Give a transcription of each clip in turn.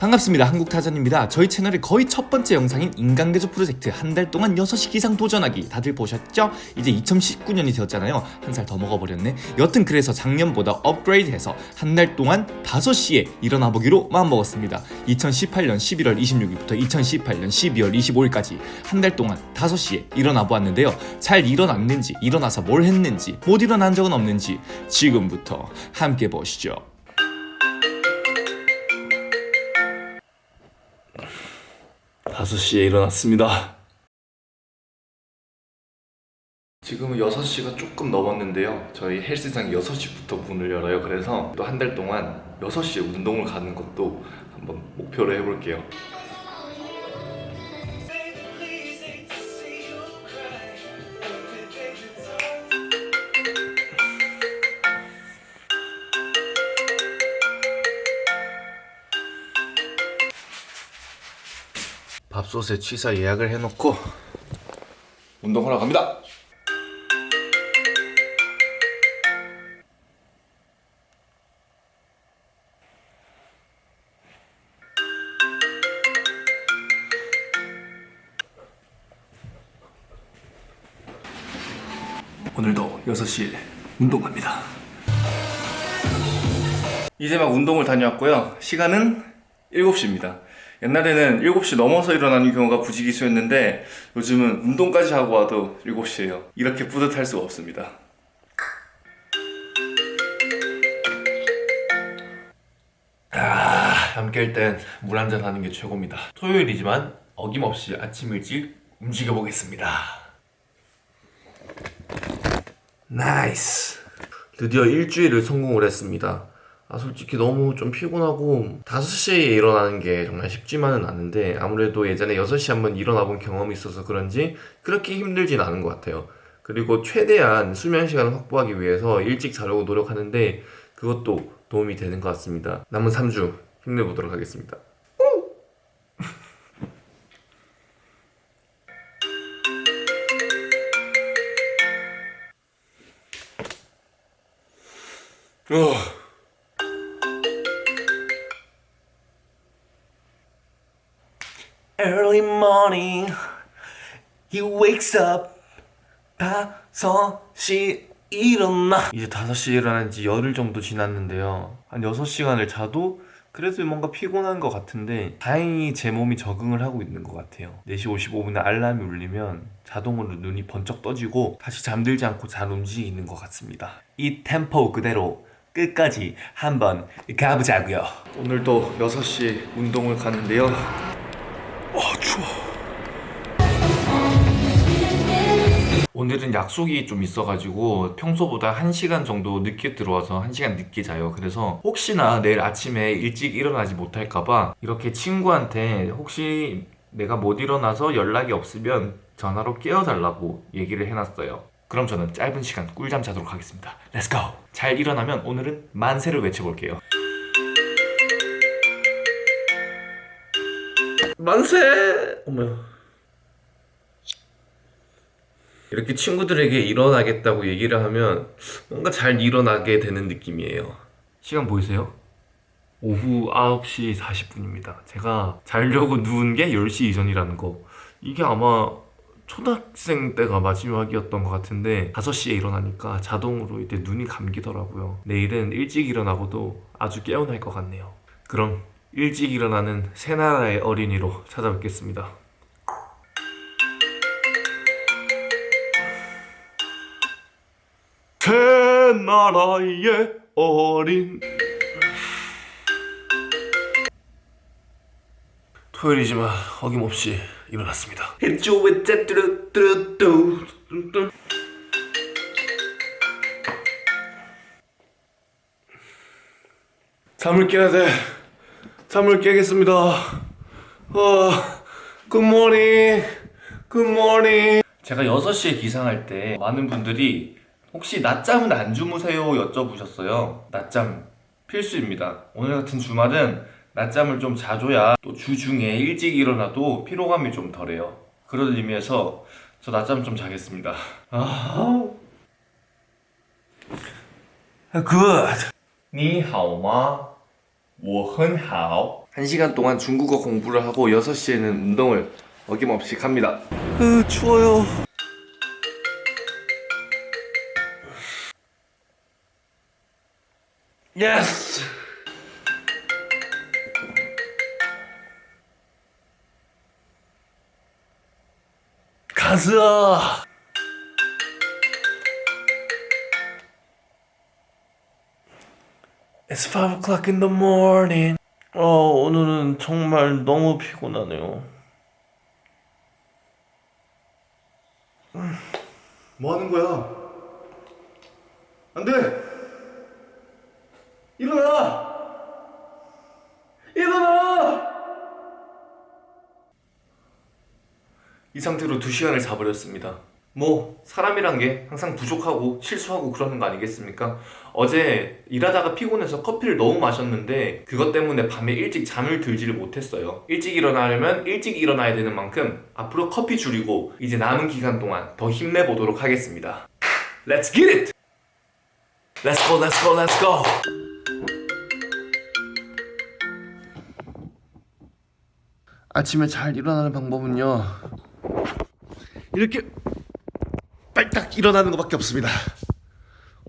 반갑습니다. 한국타전입니다. 저희 채널의 거의 첫 번째 영상인 인간개조 프로젝트 한 달 동안 6시 기상 도전하기 다들 보셨죠? 이제 2019년이 되었잖아요. 한 살 더 먹어버렸네. 여튼 그래서 작년보다 업그레이드해서 한 달 동안 5시에 일어나 보기로 마음먹었습니다. 2018년 11월 26일부터 2018년 12월 25일까지 한 달 동안 5시에 일어나 보았는데요. 잘 일어났는지, 일어나서 뭘 했는지, 못 일어난 적은 없는지 지금부터 함께 보시죠. 다섯 시에 일어났습니다. 지금은 6시가 조금 넘었는데요. 저희 헬스장이 6시부터 문을 열어요. 그래서 또 한 달 동안 6시에 운동을 가는 것도 한번 목표로 해볼게요. 밥솥에 취사 예약을 해놓고 운동하러 갑니다. 오늘도 6시에 운동 갑니다. 이제 막 운동을 다녀왔고요. 시간은 7시입니다. 옛날에는 7시 넘어서 일어나는 경우가 부지기수였는데 요즘은 운동까지 하고 와도 7시예요. 이렇게 뿌듯할 수가 없습니다. 잠 깰 땐 물 한잔 하는 게 최고입니다. 토요일이지만 어김없이 아침 일찍 움직여 보겠습니다. 나이스. 드디어 일주일을 성공을 했습니다. 솔직히 너무 좀 피곤하고 5시에 일어나는 게 정말 쉽지만은 않은데 아무래도 예전에 6시 한번 일어나 본 경험이 있어서 그런지 그렇게 힘들진 않은 것 같아요. 그리고 최대한 수면 시간을 확보하기 위해서 일찍 자려고 노력하는데 그것도 도움이 되는 것 같습니다. 남은 3주 힘내보도록 하겠습니다. Early morning, he wakes up. 5시 일어나. 이제 5시에 일어난 지 열흘 정도 지났는데요. 한 6시간을 자도 그래도 뭔가 피곤한 것 같은데 다행히 제 몸이 적응을 하고 있는 것 같아요. 4시 55분에 알람이 울리면 자동으로 눈이 번쩍 떠지고 다시 잠들지 않고 잘 움직이는 것 같습니다. 이 템포 그대로 끝까지 한번 가보자고요. 오늘도 6시에 운동을 가는데요. 추워. 오늘은 약속이 좀 있어가지고 평소보다 1시간 정도 늦게 들어와서 1시간 늦게 자요. 그래서 혹시나 내일 아침에 일찍 일어나지 못할까봐 이렇게 친구한테 혹시 내가 못 일어나서 연락이 없으면 전화로 깨워달라고 얘기를 해놨어요. 그럼 저는 짧은 시간 꿀잠 자도록 하겠습니다. 렛츠고! 잘 일어나면 오늘은 만세를 외쳐볼게요. 만세! 어머야. 이렇게 친구들에게 일어나겠다고 얘기를 하면 뭔가 잘 일어나게 되는 느낌이에요. 시간 보이세요? 오후 9시 40분입니다. 제가 자려고 누운 게 10시 이전이라는 거. 이게 아마 초등학생 때가 마지막이었던 것 같은데 5시에 일어나니까 자동으로 이제 눈이 감기더라고요. 내일은 일찍 일어나고도 아주 개운할 것 같네요. 그럼 일찍 일어나는 새나라의 어린이로 찾아뵙겠습니다. 새나라의 어린. 토요일이지만 어김없이 일어났습니다. 잠을 깨야 돼. 잠을 깨겠습니다. 굿모닝. 굿모닝. 제가 6시에 기상할 때 많은 분들이 혹시 낮잠은 안 주무세요? 여쭤보셨어요. 낮잠 필수입니다. 오늘 같은 주말은 낮잠을 좀 자줘야 또 주중에 일찍 일어나도 피로감이 좀 덜해요. 그런 의미에서 저 낮잠 좀 자겠습니다. Good. 你好吗?我很好. 1시간 동안 중국어 공부를 하고 6시에는 운동을 어김없이 갑니다. 추워요. 예스! 가자! It's 5 o'clock in the morning. 오늘은 정말 너무 피곤하네요. 뭐 하는 거야? 안 돼! 일어나! 일어나! 이 상태로 2시간을 자버렸습니다. 뭐 사람이란 게 항상 부족하고 실수하고 그러는 거 아니겠습니까? 어제 일하다가 피곤해서 커피를 너무 마셨는데 그것 때문에 밤에 일찍 잠을 들지를 못했어요. 일찍 일어나려면 일찍 일어나야 되는 만큼 앞으로 커피 줄이고 이제 남은 기간 동안 더 힘내보도록 하겠습니다. Let's get it! Let's go, let's go, let's go! 아침에 잘 일어나는 방법은요, 이렇게 빨딱 일어나는 것밖에 없습니다.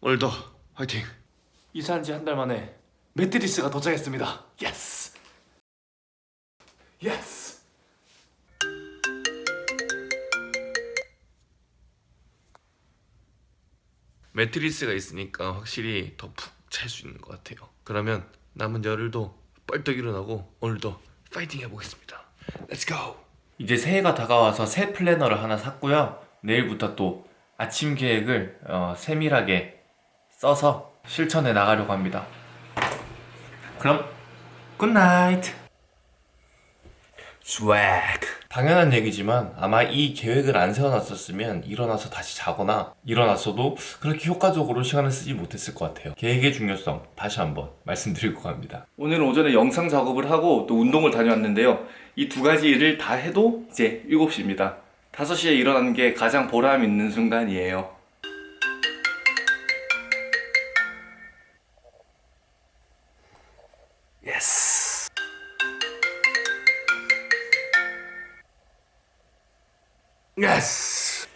오늘도 화이팅! 이사한 지 한 달 만에 매트리스가 도착했습니다. 예스! 예스! 매트리스가 있으니까 확실히 더 푹 잘 수 있는 것 같아요. 그러면 남은 열흘도 벌떡 일어나고 오늘도 파이팅 해보겠습니다. Let's go! 이제 새해가 다가와서 새 플래너를 하나 샀고요. 내일부터 또 아침 계획을 세밀하게 써서 실천해 나가려고 합니다. 그럼 굿나잇! 스웩! 당연한 얘기지만 아마 이 계획을 안 세워놨었으면 일어나서 다시 자거나 일어났어도 그렇게 효과적으로 시간을 쓰지 못했을 것 같아요. 계획의 중요성 다시 한번 말씀드리고 갑니다. 오늘은 오전에 영상 작업을 하고 또 운동을 다녀왔는데요. 이 두 가지 일을 다 해도 이제 7시입니다. 5시에 일어나는 게 가장 보람 있는 순간이에요. 예스! 예스!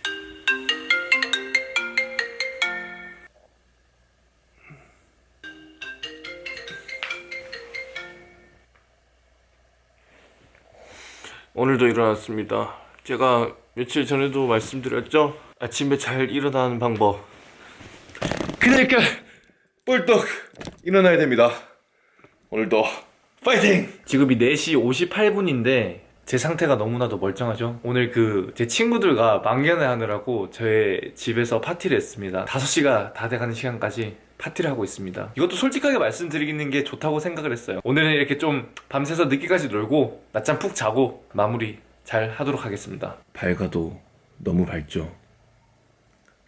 오늘도 일어났습니다. 제가 며칠 전에도 말씀드렸죠? 아침에 잘 일어나는 방법. 그러니까 뻘떡 일어나야 됩니다. 오늘도 파이팅! 지금이 4시 58분인데 제 상태가 너무나도 멀쩡하죠? 오늘 제 친구들과 망연회 하느라고 저의 집에서 파티를 했습니다. 5시가 다 돼가는 시간까지 파티를 하고 있습니다. 이것도 솔직하게 말씀드리는 게 좋다고 생각을 했어요. 오늘은 이렇게 좀 밤새서 늦게까지 놀고 낮잠 푹 자고 마무리 잘 하도록 하겠습니다. 밝아도 너무 밝죠?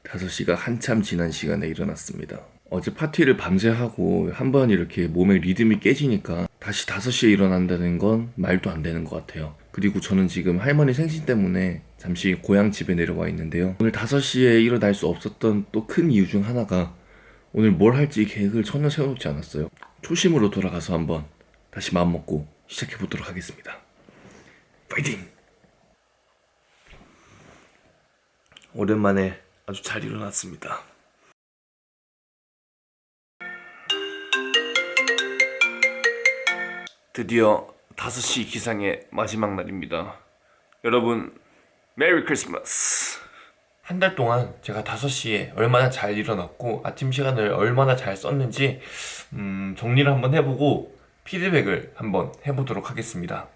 5시가 한참 지난 시간에 일어났습니다. 어제 파티를 밤새 하고 한번 이렇게 몸의 리듬이 깨지니까 다시 5시에 일어난다는 건 말도 안 되는 것 같아요. 그리고 저는 지금 할머니 생신 때문에 잠시 고향 집에 내려와 있는데요. 오늘 5시에 일어날 수 없었던 또 큰 이유 중 하나가 오늘 뭘 할지 계획을 전혀 세워놓지 않았어요. 초심으로 돌아가서 한번 다시 마음먹고 시작해보도록 하겠습니다. 파이팅! 오랜만에 아주 잘 일어났습니다. 드디어 5시 기상의 마지막 날입니다. 여러분, 메리 크리스마스! 한 달 동안 제가 5시에 얼마나 잘 일어났고 아침 시간을 얼마나 잘 썼는지 정리를 한번 해보고 피드백을 한번 해보도록 하겠습니다.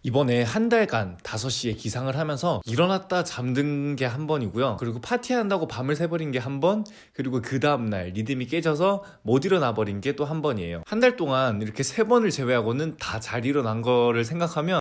이번에 한 달간 5시에 기상을 하면서 일어났다 잠든 게 한 번이고요. 그리고 파티한다고 밤을 새버린 게 한 번, 그리고 그 다음날 리듬이 깨져서 못 일어나 버린 게 또 한 번이에요. 한 달 동안 이렇게 3번을 제외하고는 다 잘 일어난 거를 생각하면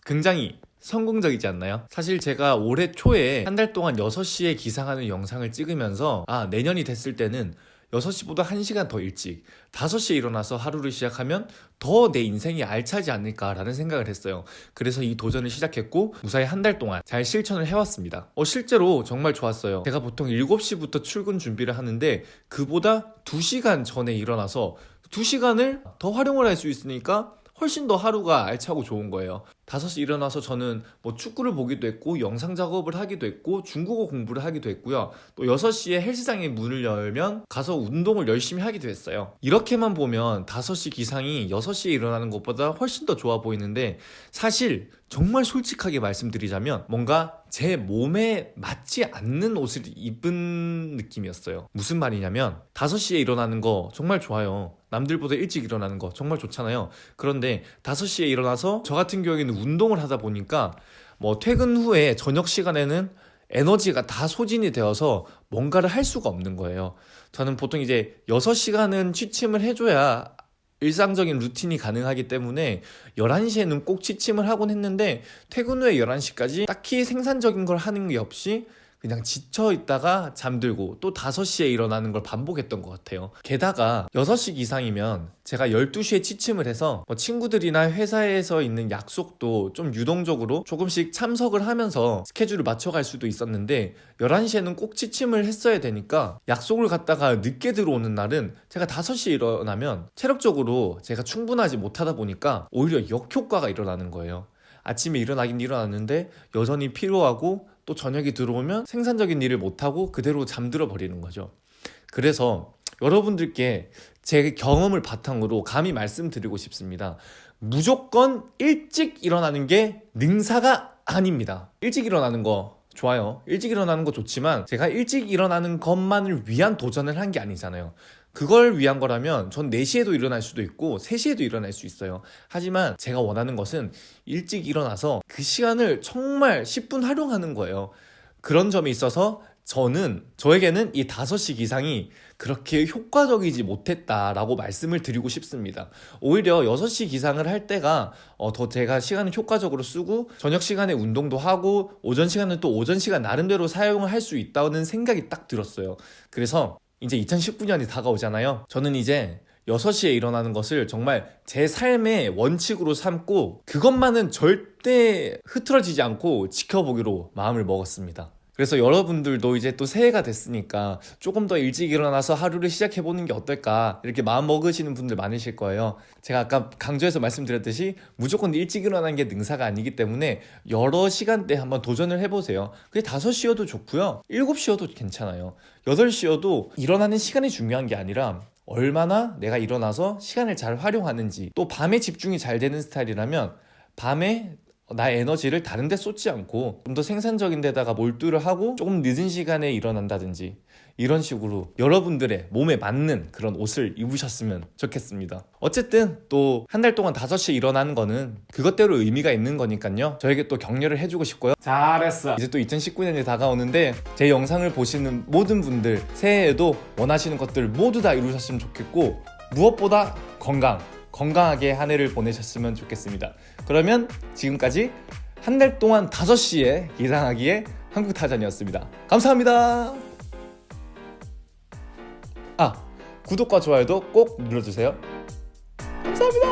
굉장히 성공적이지 않나요? 사실 제가 올해 초에 한 달 동안 6시에 기상하는 영상을 찍으면서 내년이 됐을 때는 6시보다 1시간 더 일찍 5시에 일어나서 하루를 시작하면 더 내 인생이 알차지 않을까라는 생각을 했어요. 그래서 이 도전을 시작했고 무사히 한 달 동안 잘 실천을 해왔습니다. 실제로 정말 좋았어요. 제가 보통 7시부터 출근 준비를 하는데 그보다 2시간 전에 일어나서 2시간을 더 활용을 할 수 있으니까 훨씬 더 하루가 알차고 좋은 거예요. 5시 일어나서 저는 뭐 축구를 보기도 했고 영상 작업을 하기도 했고 중국어 공부를 하기도 했고요. 또 6시에 헬스장에 문을 열면 가서 운동을 열심히 하기도 했어요. 이렇게만 보면 5시 기상이 6시에 일어나는 것보다 훨씬 더 좋아 보이는데 사실 정말 솔직하게 말씀드리자면 뭔가 제 몸에 맞지 않는 옷을 입은 느낌이었어요. 무슨 말이냐면 5시에 일어나는 거 정말 좋아요. 남들보다 일찍 일어나는 거 정말 좋잖아요. 그런데 5시에 일어나서 저 같은 경우에는 운동을 하다 보니까 뭐 퇴근 후에 저녁 시간에는 에너지가 다 소진이 되어서 뭔가를 할 수가 없는 거예요. 저는 보통 이제 6시간은 취침을 해줘야 일상적인 루틴이 가능하기 때문에 11시에는 꼭 취침을 하곤 했는데 퇴근 후에 11시까지 딱히 생산적인 걸 하는 게 없이 그냥 지쳐 있다가 잠들고 또 5시에 일어나는 걸 반복했던 것 같아요. 게다가 6시 이상이면 제가 12시에 취침을 해서 뭐 친구들이나 회사에서 있는 약속도 좀 유동적으로 조금씩 참석을 하면서 스케줄을 맞춰갈 수도 있었는데 11시에는 꼭 취침을 했어야 되니까 약속을 갔다가 늦게 들어오는 날은 제가 5시에 일어나면 체력적으로 제가 충분하지 못하다 보니까 오히려 역효과가 일어나는 거예요. 아침에 일어나긴 일어났는데 여전히 피로하고 또 저녁이 들어오면 생산적인 일을 못하고 그대로 잠들어 버리는 거죠. 그래서 여러분들께 제 경험을 바탕으로 감히 말씀드리고 싶습니다. 무조건 일찍 일어나는 게 능사가 아닙니다. 일찍 일어나는 거 좋아요. 일찍 일어나는 거 좋지만 제가 일찍 일어나는 것만을 위한 도전을 한 게 아니잖아요. 그걸 위한 거라면 전 4시에도 일어날 수도 있고 3시에도 일어날 수 있어요. 하지만 제가 원하는 것은 일찍 일어나서 그 시간을 정말 10분 활용하는 거예요. 그런 점에 있어서 저에게는 이 5시 기상이 그렇게 효과적이지 못했다라고 말씀을 드리고 싶습니다. 오히려 6시 기상을 할 때가 더 제가 시간을 효과적으로 쓰고 저녁 시간에 운동도 하고 오전 시간은 또 오전 시간 나름대로 사용을 할 수 있다는 생각이 딱 들었어요. 그래서 이제 2019년이 다가오잖아요. 저는 이제 6시에 일어나는 것을 정말 제 삶의 원칙으로 삼고 그것만은 절대 흐트러지지 않고 지켜보기로 마음을 먹었습니다. 그래서 여러분들도 이제 또 새해가 됐으니까 조금 더 일찍 일어나서 하루를 시작해보는 게 어떨까 이렇게 마음 먹으시는 분들 많으실 거예요. 제가 아까 강조해서 말씀드렸듯이 무조건 일찍 일어나는 게 능사가 아니기 때문에 여러 시간대에 한번 도전을 해보세요. 그게 5시여도 좋고요. 7시여도 괜찮아요. 8시여도 일어나는 시간이 중요한 게 아니라 얼마나 내가 일어나서 시간을 잘 활용하는지, 또 밤에 집중이 잘 되는 스타일이라면 밤에 나의 에너지를 다른 데 쏟지 않고 좀 더 생산적인 데다가 몰두를 하고 조금 늦은 시간에 일어난다든지 이런 식으로 여러분들의 몸에 맞는 그런 옷을 입으셨으면 좋겠습니다. 어쨌든 또 한 달 동안 5시에 일어나는 거는 그것대로 의미가 있는 거니까요. 저에게 또 격려를 해주고 싶고요. 잘했어. 이제 또 2019년이 다가오는데 제 영상을 보시는 모든 분들 새해에도 원하시는 것들 모두 다 이루셨으면 좋겠고 무엇보다 건강하게 한 해를 보내셨으면 좋겠습니다. 그러면 지금까지 한 달 동안 5시에 기상하기의 한국타잔이었습니다. 감사합니다. 구독과 좋아요도 꼭 눌러주세요. 감사합니다.